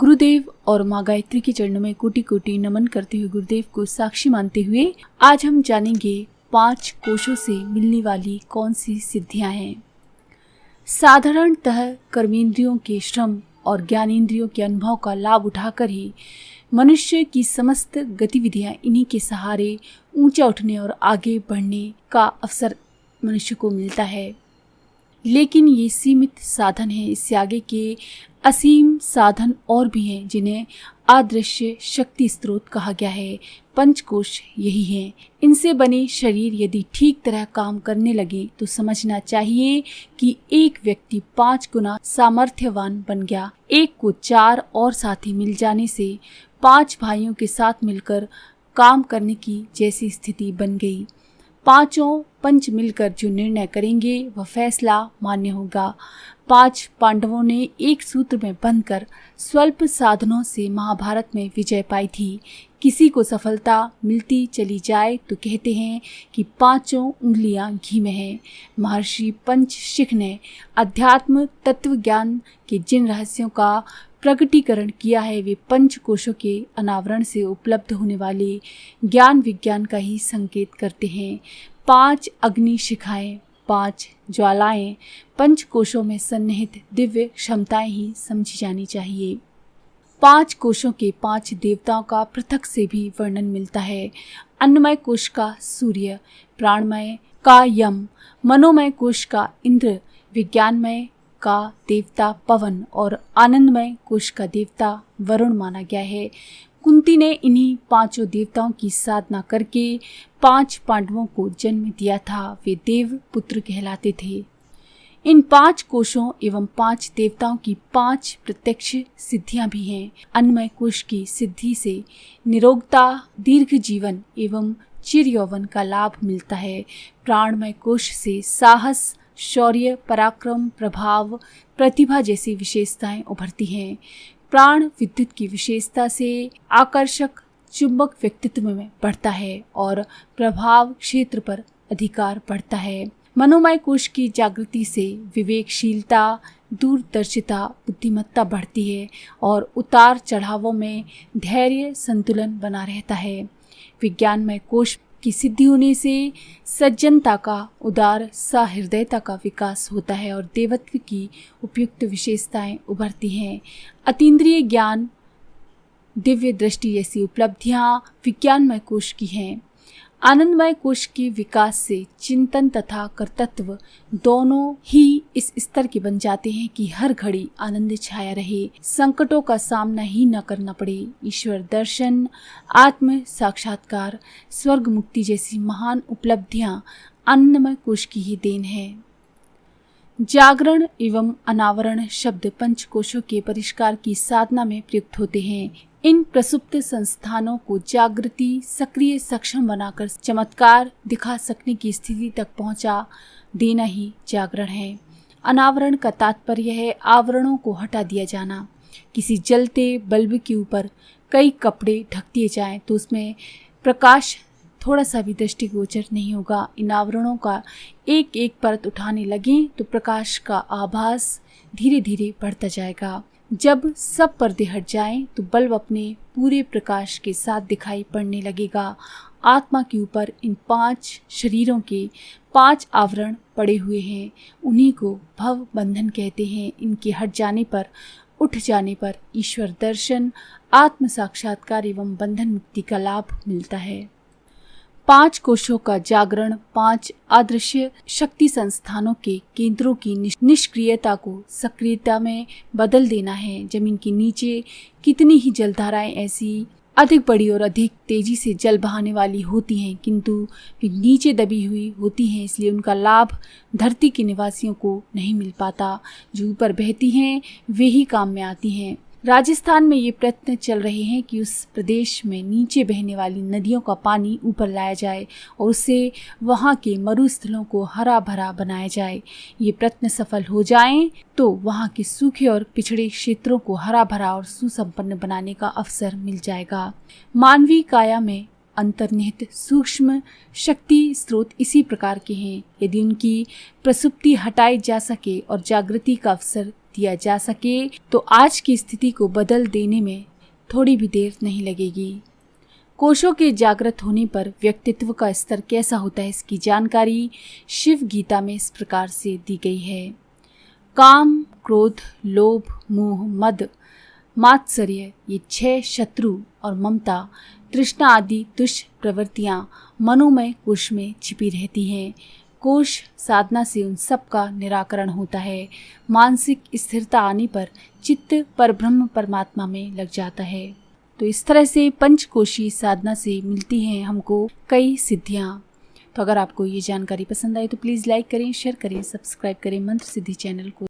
गुरुदेव और माँ गायत्री के चरणों में कोटि कोटि नमन करते हुए गुरुदेव को साक्षी मानते हुए आज हम जानेंगे 5 कोशों से मिलने वाली कौन सी सिद्धियां हैं। साधारणतः कर्मेंद्रियों के श्रम और ज्ञानेंद्रियों के अनुभव का लाभ उठाकर ही मनुष्य की समस्त गतिविधियां इन्हीं के सहारे ऊंचा उठने और आगे बढ़ने का अवसर मनुष्य को मिलता है। लेकिन ये सीमित साधन है, इससे आगे के असीम साधन और भी हैं जिन्हें अदृश्य शक्ति स्रोत कहा गया है। पंचकोश यही हैं। इनसे बने शरीर यदि ठीक तरह काम करने लगे तो समझना चाहिए कि एक व्यक्ति 5 गुना सामर्थ्यवान बन गया। एक को 4 और साथी मिल जाने से 5 भाइयों के साथ मिलकर काम करने की जैसी स्थिति बन गई। 5 पंच मिलकर जो निर्णय करेंगे वह फैसला मान्य होगा। 5 पांडवों ने एक सूत्र में बंधकर स्वल्प साधनों से महाभारत में विजय पाई थी। किसी को सफलता मिलती चली जाए तो कहते हैं कि 5 उंगलियां घी में हैं। महर्षि पंचशिख ने अध्यात्म तत्व ज्ञान के जिन रहस्यों का प्रकटीकरण किया है वे पंचकोशों के अनावरण से उपलब्ध होने वाले ज्ञान विज्ञान का ही संकेत करते हैं। 5 अग्नि शिखाएं, 5 ज्वालाएं पंचकोशों में सन्निहित दिव्य क्षमताएं ही समझी जानी चाहिए। 5 कोशों के 5 देवताओं का पृथक से भी वर्णन मिलता है। अन्नमय कोश का सूर्य, प्राणमय का यम, मनोमय कोश का इंद्र, विज्ञानमय का देवता पवन और आनंदमय कोश का देवता वरुण माना गया है। कुंती ने इन्हीं 5 देवताओं की साधना करके 5 पांडवों को जन्म दिया था। वे देव पुत्र कहलाते थे। इन 5 कोशों एवं 5 देवताओं की 5 प्रत्यक्ष सिद्धियां भी हैं। अन्नमय कोश की सिद्धि से निरोगता, दीर्घ जीवन एवं चिर यौवन का लाभ मिलता है। प्राणमय कोश से साहस, शौर्य, पराक्रम, प्रभाव, प्रतिभा जैसी विशेषताएं उभरती हैं। प्राण विद्युत की विशेषता से आकर्षक चुंबक व्यक्तित्व में बढ़ता है और प्रभाव क्षेत्र पर अधिकार बढ़ता है। मनोमय कोश की जागृति से विवेकशीलता, दूरदर्शिता, बुद्धिमत्ता बढ़ती है और उतार चढ़ावों में धैर्य, संतुलन बना रहता है। विज्ञानमय कोश की सिद्धि होने से सज्जनता का, उदार सहृदयता का विकास होता है और देवत्व की उपयुक्त विशेषताएं उभरती हैं। अतीन्द्रिय ज्ञान, दिव्य दृष्टि जैसी उपलब्धियां विज्ञानमय कोश की हैं। आनंदमय कोश के विकास से चिंतन तथा कर्तृत्व दोनों ही इस स्तर के बन जाते हैं कि हर घड़ी आनंद छाया रहे, संकटों का सामना ही न करना पड़े। ईश्वर दर्शन, आत्म साक्षात्कार, स्वर्ग मुक्ति जैसी महान उपलब्धियां आनंदमय कोश की ही देन है। जागरण एवं अनावरण शब्द पंचकोशों के परिष्कार की साधना में प्रयुक्त होते हैं। इन प्रसुप्त संस्थानों को जागृति, सक्रिय, सक्षम बनाकर चमत्कार दिखा सकने की स्थिति तक पहुंचा देना ही जागरण है। अनावरण का तात्पर्य है आवरणों को हटा दिया जाना। किसी जलते बल्ब के ऊपर कई कपड़े ढक दिए जाएं तो उसमें प्रकाश थोड़ा सा भी दृष्टिगोचर नहीं होगा। इन आवरणों का एक एक परत उठाने लगें तो प्रकाश का आभास धीरे धीरे बढ़ता जाएगा। जब सब पर्दे हट जाएं तो बल्ब अपने पूरे प्रकाश के साथ दिखाई पड़ने लगेगा। आत्मा के ऊपर इन 5 शरीरों के 5 आवरण पड़े हुए हैं। उन्हीं को भव बंधन कहते हैं। इनके हट जाने पर, उठ जाने पर ईश्वर दर्शन, आत्म साक्षात्कार एवं बंधन मुक्ति का लाभ मिलता है। 5 कोशों का जागरण 5 अदृश्य शक्ति संस्थानों के केंद्रों की निष्क्रियता को सक्रियता में बदल देना है। जमीन के नीचे कितनी ही जलधाराएं ऐसी अधिक बड़ी और अधिक तेजी से जल बहाने वाली होती हैं, किंतु वे नीचे दबी हुई होती हैं, इसलिए उनका लाभ धरती के निवासियों को नहीं मिल पाता। जो ऊपर बहती हैं वे ही काम में आती हैं। राजस्थान में ये प्रयत्न चल रहे हैं कि उस प्रदेश में नीचे बहने वाली नदियों का पानी ऊपर लाया जाए और उससे वहाँ के मरुस्थलों को हरा भरा बनाया जाए। ये प्रयत्न सफल हो जाएं तो वहाँ के सूखे और पिछड़े क्षेत्रों को हरा भरा और सुसंपन्न बनाने का अवसर मिल जाएगा। मानवीय काया में अंतर्निहित सूक्ष्म शक्ति स्रोत इसी प्रकार के हैं। यदि उनकी प्रसुप्ति हटाई जा सके और जागृति का अवसर दिया जा सके तो आज की स्थिति को बदल देने में थोड़ी भी देर नहीं लगेगी। कोशों के जागृत होने पर व्यक्तित्व का स्तर कैसा होता है, इसकी जानकारी शिव गीता में इस प्रकार से दी गई है। काम, क्रोध, लोभ, मोह, मद, मात्सर्य, ये 6 शत्रु और ममता, तृष्णा आदि दुष्ट प्रवृत्तियां मनोमय कोश में छिपी रहती हैं। कोश साधना से उन सब का निराकरण होता है। मानसिक स्थिरता आने पर चित्त परब्रह्म परमात्मा में लग जाता है। तो इस तरह से पंचकोशी साधना से मिलती हैं हमको कई सिद्धियां। तो अगर आपको ये जानकारी पसंद आई तो प्लीज़ लाइक करें, शेयर करें, सब्सक्राइब करें मंत्र सिद्धि चैनल को।